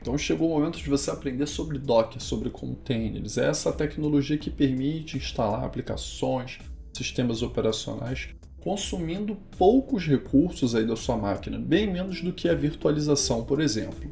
Então chegou o momento de você aprender sobre Docker, sobre containers. É essa tecnologia que permite instalar aplicações, sistemas operacionais, consumindo poucos recursos aí da sua máquina, bem menos do que a virtualização, por exemplo.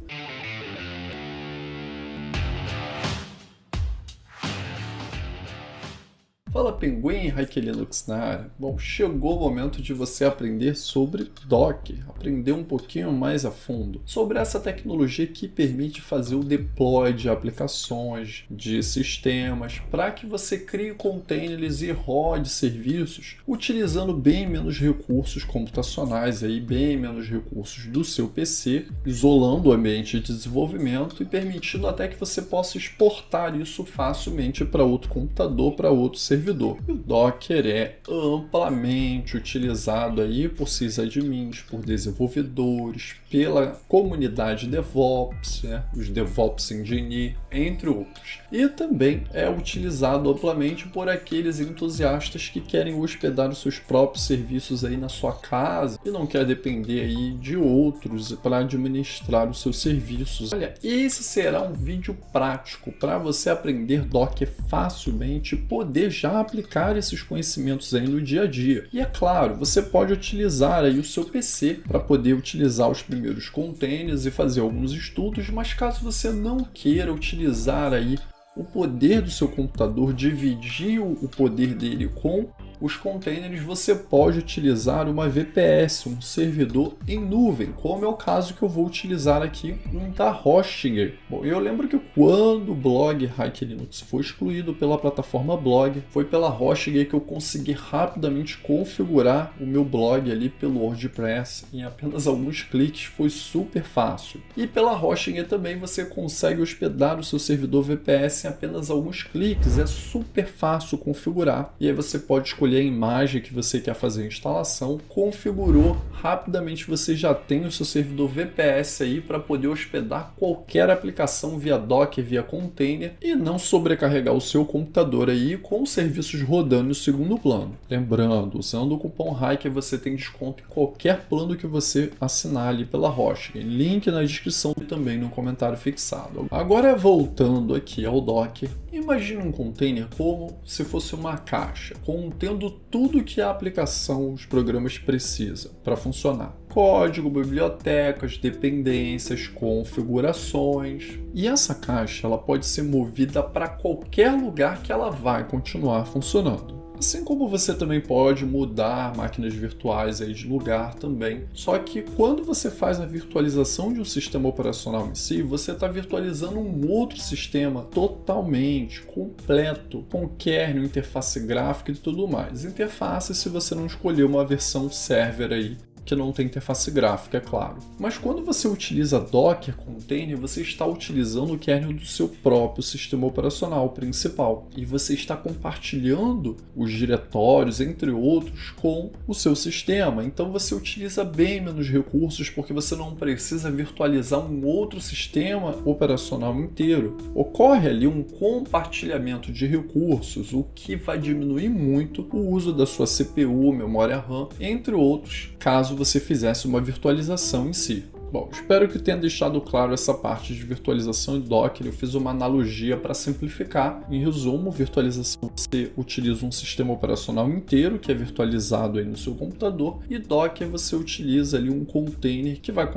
Fala Pinguim, Hack Linux na área. Bom, chegou o momento de você aprender sobre Docker, aprender um pouquinho mais a fundo sobre essa tecnologia que permite fazer o deploy de aplicações, de sistemas, para que você crie containers e rode serviços utilizando bem menos recursos computacionais, aí, bem menos recursos do seu PC, isolando o ambiente de desenvolvimento e permitindo até que você possa exportar isso facilmente para outro computador, para outro servidor. E o Docker é amplamente utilizado aí por sysadmins, por desenvolvedores, pela comunidade DevOps, os DevOps Engineer, entre outros. E também é utilizado amplamente por aqueles entusiastas que querem hospedar os seus próprios serviços aí na sua casa e não quer depender aí de outros para administrar os seus serviços. Olha, esse será um vídeo prático para você aprender Docker facilmente e poder já aplicar esses conhecimentos aí no dia a dia. E é claro, você pode utilizar aí o seu PC para poder utilizar os primeiros containers e fazer alguns estudos, mas caso você não queira utilizar aí o poder do seu computador, dividir o poder dele com os containers, você pode utilizar uma VPS, um servidor em nuvem, como é o caso que eu vou utilizar aqui, um da Hostinger. Bom, eu lembro que quando o blog Hack Linux foi excluído pela plataforma Blog, foi pela Hostinger que eu consegui rapidamente configurar o meu blog ali pelo WordPress em apenas alguns cliques, foi super fácil. E pela Hostinger também você consegue hospedar o seu servidor VPS em apenas alguns cliques, é super fácil configurar, e aí você pode escolher a imagem que você quer fazer a instalação, configurou, rapidamente você já tem o seu servidor VPS aí para poder hospedar qualquer aplicação via Docker, via container e não sobrecarregar o seu computador aí com serviços rodando no segundo plano. Lembrando, usando o cupom HACK você tem desconto em qualquer plano que você assinar ali pela Hostinger. Link na descrição e também no comentário fixado. Agora voltando aqui ao Docker, imagine um container como se fosse uma caixa, contendo tudo que a aplicação, os programas precisam para funcionar. Código, bibliotecas, dependências, configurações. E essa caixa ela pode ser movida para qualquer lugar que ela vai continuar funcionando. Assim como você também pode mudar máquinas virtuais aí de lugar também. Só que quando você faz a virtualização de um sistema operacional em si, você está virtualizando um outro sistema totalmente completo, com kernel, interface gráfica e tudo mais. Interface se você não escolher uma versão server aí, que não tem interface gráfica, é claro. Mas quando você utiliza Docker Container, você está utilizando o kernel do seu próprio sistema operacional principal e você está compartilhando os diretórios, entre outros, com o seu sistema. Então você utiliza bem menos recursos porque você não precisa virtualizar um outro sistema operacional inteiro. Ocorre ali um compartilhamento de recursos, o que vai diminuir muito o uso da sua CPU, memória RAM, entre outros, caso você fizesse uma virtualização em si. Bom, espero que tenha deixado claro essa parte de virtualização em Docker. Eu fiz uma analogia para simplificar. Em resumo, virtualização você utiliza um sistema operacional inteiro que é virtualizado aí no seu computador, e Docker você utiliza ali um container que vai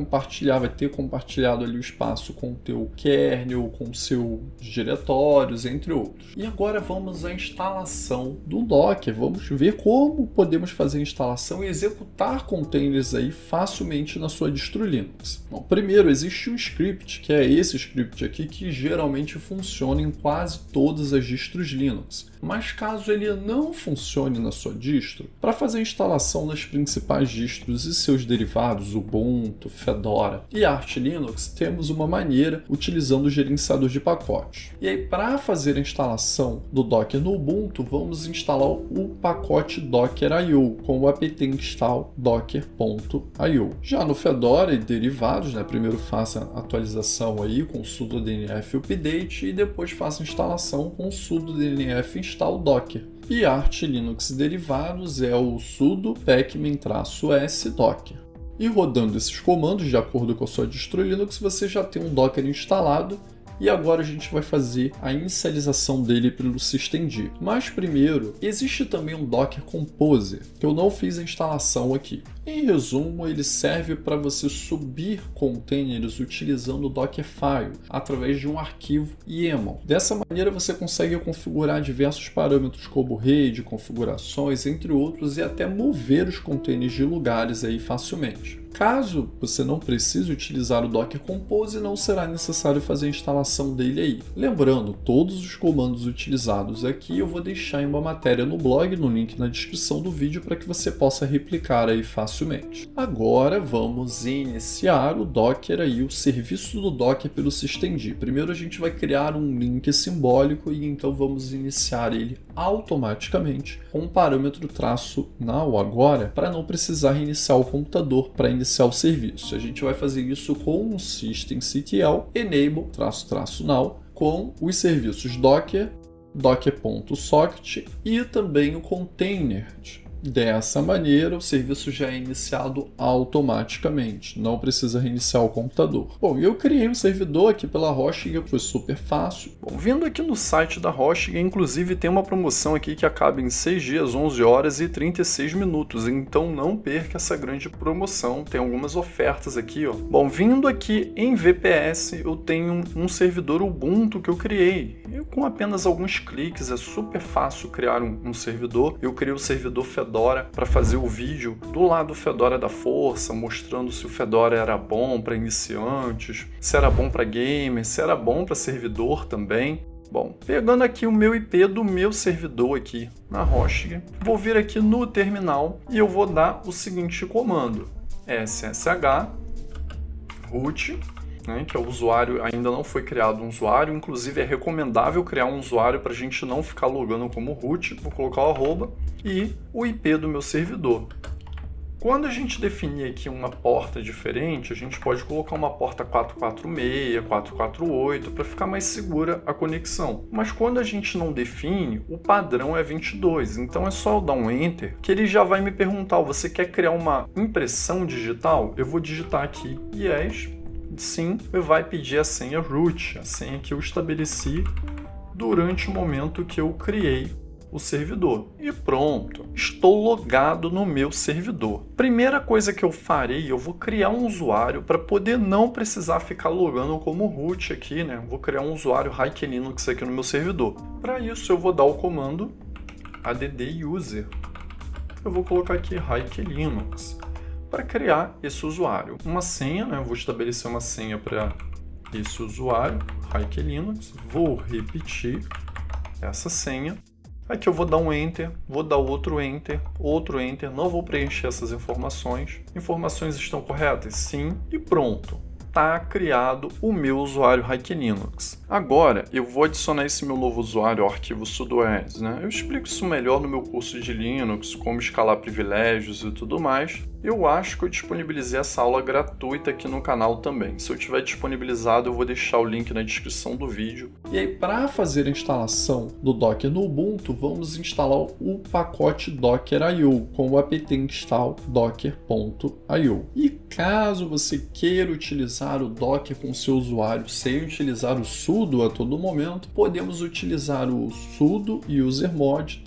ter compartilhado ali o espaço com o teu kernel, com os seus diretórios, entre outros. E agora vamos à instalação do Docker. Vamos ver como podemos fazer a instalação e executar containers aí facilmente na sua distro Linux. Bom, primeiro, existe um script, que é esse script aqui, que geralmente funciona em quase todas as distros Linux. Mas caso ele não funcione na sua distro, para fazer a instalação das principais distros e seus derivados, Ubuntu, Fedora e Arch Linux, temos uma maneira utilizando o gerenciador de pacotes. E aí, para fazer a instalação do Docker no Ubuntu, vamos instalar o pacote Docker.io com o apt install docker.io. Já no Fedora e derivados, primeiro faça a atualização aí com o sudo dnf update e depois faça a instalação com o sudo dnf install docker. E Arch Linux derivados é o sudo pacman-s docker. E rodando esses comandos, de acordo com a sua distro Linux, você já tem um Docker instalado. E agora a gente vai fazer a inicialização dele pelo systemd. Mas primeiro, existe também um Docker Composer, que eu não fiz a instalação aqui. Em resumo, ele serve para você subir containers utilizando o Dockerfile, através de um arquivo YAML. Dessa maneira você consegue configurar diversos parâmetros como rede, configurações, entre outros, e até mover os containers de lugares aí facilmente. Caso você não precise utilizar o Docker Compose, não será necessário fazer a instalação dele aí. Lembrando, todos os comandos utilizados aqui eu vou deixar em uma matéria no blog, no link na descrição do vídeo, para que você possa replicar aí facilmente. Agora vamos iniciar o Docker aí, o serviço do Docker pelo systemd. Primeiro a gente vai criar um link simbólico e então vamos iniciar ele automaticamente com um parâmetro -now agora, para não precisar reiniciar o computador para iniciar o serviço. A gente vai fazer isso com um systemctl enable --now com os serviços docker, docker.socket e também o container. Dessa maneira, o serviço já é iniciado automaticamente, não precisa reiniciar o computador. Bom, eu criei um servidor aqui pela Hosting, foi super fácil. Bom, vindo aqui no site da Hosting, inclusive tem uma promoção aqui que acaba em 6 dias, 11 horas e 36 minutos, então não perca essa grande promoção, tem algumas ofertas aqui, ó. Bom, vindo aqui em VPS, eu tenho um servidor Ubuntu que eu criei. Com apenas alguns cliques, é super fácil criar um servidor. Eu criei o servidor Fedora para fazer o vídeo do lado Fedora da força, mostrando se o Fedora era bom para iniciantes, se era bom para gamers, se era bom para servidor também. Bom, pegando aqui o meu IP do meu servidor aqui na Hosting, vou vir aqui no terminal e eu vou dar o seguinte comando: ssh root, que é o usuário, ainda não foi criado um usuário, inclusive é recomendável criar um usuário para a gente não ficar logando como root. Vou colocar o arroba e o IP do meu servidor. Quando a gente definir aqui uma porta diferente, a gente pode colocar uma porta 446, 448 para ficar mais segura a conexão. Mas quando a gente não define, o padrão é 22, então é só eu dar um Enter que ele já vai me perguntar: você quer criar uma impressão digital? Eu vou digitar aqui yes. Sim, vai pedir a senha root, a senha que eu estabeleci durante o momento que eu criei o servidor. E pronto, estou logado no meu servidor. Primeira coisa que eu farei, eu vou criar um usuário para poder não precisar ficar logando como root aqui, né? Vou criar um usuário HK Linux aqui no meu servidor. Para isso eu vou dar o comando add user. Eu vou colocar aqui HK Linux para criar esse usuário. Uma senha, né? Eu vou estabelecer uma senha para esse usuário, HK Linux. Vou repetir essa senha. Aqui eu vou dar um Enter, vou dar outro Enter, não vou preencher essas informações. Informações estão corretas? Sim, e pronto. Está criado o meu usuário HK Linux. Agora eu vou adicionar esse meu novo usuário ao arquivo sudoers, né? Eu explico isso melhor no meu curso de Linux, como escalar privilégios e tudo mais. Eu acho que eu disponibilizei essa aula gratuita aqui no canal também. Se eu tiver disponibilizado, eu vou deixar o link na descrição do vídeo. E aí, para fazer a instalação do Docker no Ubuntu, vamos instalar o pacote Docker.io com o apt install docker.io. E caso você queira utilizar o Docker com seu usuário sem utilizar o sudo a todo momento, podemos utilizar o sudo usermod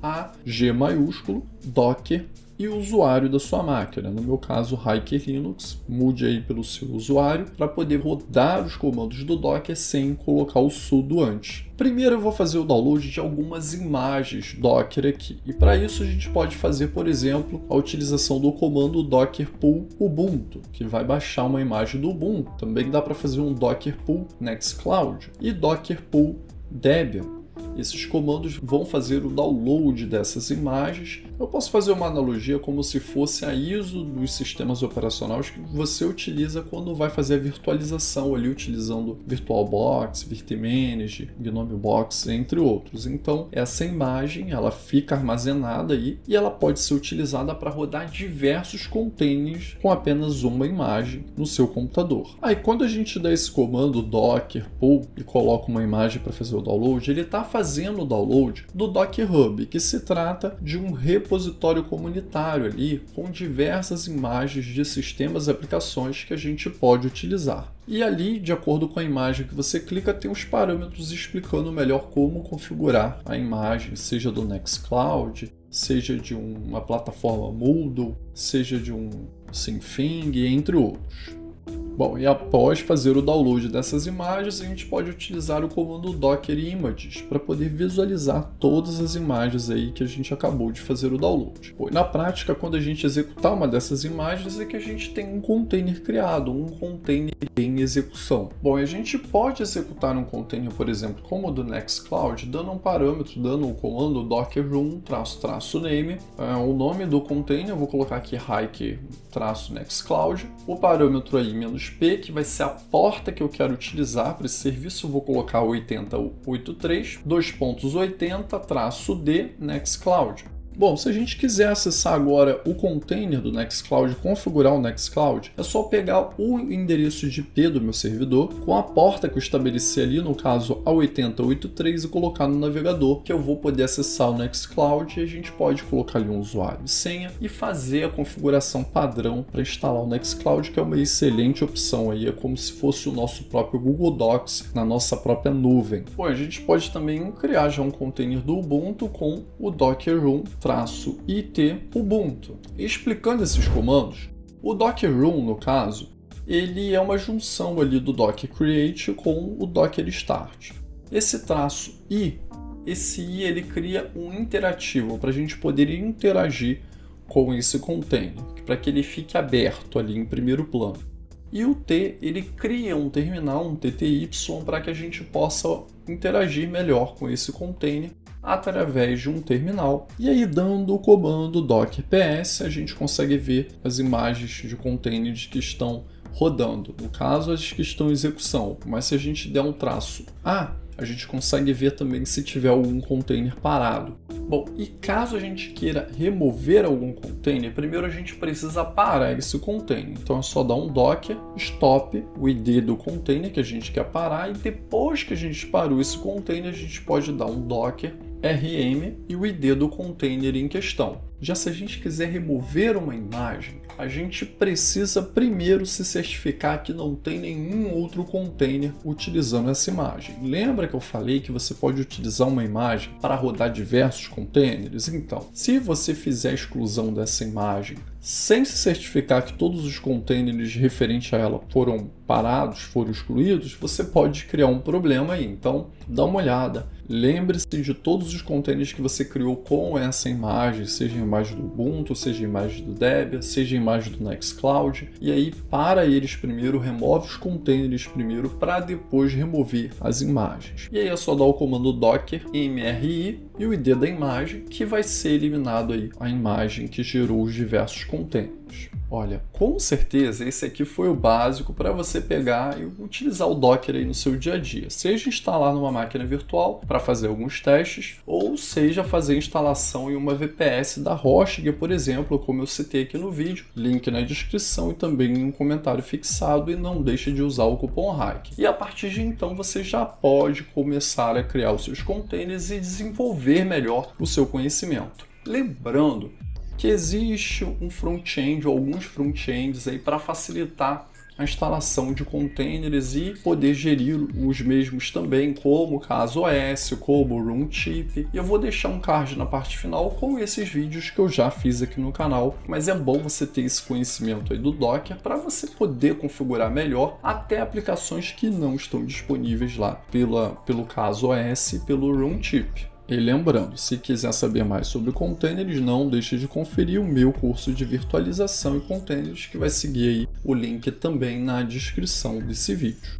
-a g maiúsculo docker e o usuário da sua máquina, no meu caso HK Linux. Mude aí pelo seu usuário para poder rodar os comandos do Docker sem colocar o sudo antes. Primeiro eu vou fazer o download de algumas imagens Docker aqui, e para isso a gente pode fazer, por exemplo, a utilização do comando docker pull ubuntu, que vai baixar uma imagem do Ubuntu. Também dá para fazer um docker pull nextcloud e docker pull debian. Esses comandos vão fazer o download dessas imagens. Eu posso fazer uma analogia como se fosse a ISO dos sistemas operacionais que você utiliza quando vai fazer a virtualização ali, utilizando VirtualBox, VirtManage, GNOME Box, entre outros. Então, essa imagem ela fica armazenada aí e ela pode ser utilizada para rodar diversos containers com apenas uma imagem no seu computador. Aí, quando a gente dá esse comando docker pull e coloca uma imagem para fazer o download, ele está fazendo fazendo o download do Docker Hub, que se trata de um repositório comunitário ali com diversas imagens de sistemas e aplicações que a gente pode utilizar. E ali, de acordo com a imagem que você clica, tem os parâmetros explicando melhor como configurar a imagem, seja do Nextcloud, seja de uma plataforma Moodle, seja de um Synfig, entre outros. Bom, e após fazer o download dessas imagens, a gente pode utilizar o comando Docker Images para poder visualizar todas as imagens aí que a gente acabou de fazer o download. Bom, na prática, quando a gente executar uma dessas imagens, é que a gente tem um container criado, um container em execução. Bom, a gente pode executar um container, por exemplo, como o do Nextcloud, dando um parâmetro, dando o comando docker run --name, o nome do container, eu vou colocar aqui hike-nextcloud, o parâmetro aí "-p", que vai ser a porta que eu quero utilizar para esse serviço, eu vou colocar 8083, 2.80-d Nextcloud. Bom, se a gente quiser acessar agora o container do Nextcloud, configurar o Nextcloud, é só pegar o endereço de IP do meu servidor com a porta que eu estabeleci ali, no caso a 8083, e colocar no navegador, que eu vou poder acessar o Nextcloud e a gente pode colocar ali um usuário e senha e fazer a configuração padrão para instalar o Nextcloud, que é uma excelente opção aí, é como se fosse o nosso próprio Google Docs na nossa própria nuvem. Bom, a gente pode também criar já um container do Ubuntu com o Docker Run -it Ubuntu. Explicando esses comandos, o Docker Run, no caso, ele é uma junção ali do Docker Create com o Docker Start. Esse -i, ele cria um interativo para a gente poder interagir com esse container, para que ele fique aberto ali em primeiro plano. E o T, ele cria um terminal, um TTY, para que a gente possa interagir melhor com esse container através de um terminal. E aí, dando o comando docker ps, a gente consegue ver as imagens de containers que estão rodando. No caso, as que estão em execução. Mas se a gente der um "-a", a gente consegue ver também se tiver algum container parado. Bom, e caso a gente queira remover algum container, primeiro a gente precisa parar esse container. Então é só dar um docker stop, o ID do container que a gente quer parar, e depois que a gente parou esse container, a gente pode dar um docker rm e o ID do container em questão. Já se a gente quiser remover uma imagem, a gente precisa primeiro se certificar que não tem nenhum outro container utilizando essa imagem. Lembra que eu falei que você pode utilizar uma imagem para rodar diversos containers? Então, se você fizer a exclusão dessa imagem sem se certificar que todos os containers referentes a ela foram parados, foram excluídos, você pode criar um problema aí. Então, dá uma olhada. Lembre-se de todos os containers que você criou com essa imagem, seja a imagem do Ubuntu, seja a imagem do Debian, seja a imagem do Nextcloud, e aí para eles primeiro, remove os containers primeiro para depois remover as imagens. E aí é só dar o comando docker mri e o ID da imagem, que vai ser eliminado aí a imagem que gerou os diversos containers. Olha, com certeza esse aqui foi o básico para você pegar e utilizar o Docker aí no seu dia a dia. Seja instalar numa máquina virtual para fazer alguns testes, ou seja fazer instalação em uma VPS da Hosting, por exemplo, como eu citei aqui no vídeo, link na descrição e também em um comentário fixado, e não deixe de usar o cupom HACK. E a partir de então você já pode começar a criar os seus containers e desenvolver melhor o seu conhecimento. Lembrando que existe um front-end ou alguns front-ends aí para facilitar a instalação de containers e poder gerir os mesmos também, como o CasaOS, como o Runchip. E eu vou deixar um card na parte final com esses vídeos que eu já fiz aqui no canal, mas é bom você ter esse conhecimento aí do Docker para você poder configurar melhor até aplicações que não estão disponíveis lá pelo CasaOS e pelo Runchip. E lembrando, se quiser saber mais sobre containers, não deixe de conferir o meu curso de virtualização e containers, que vai seguir aí o link também na descrição desse vídeo.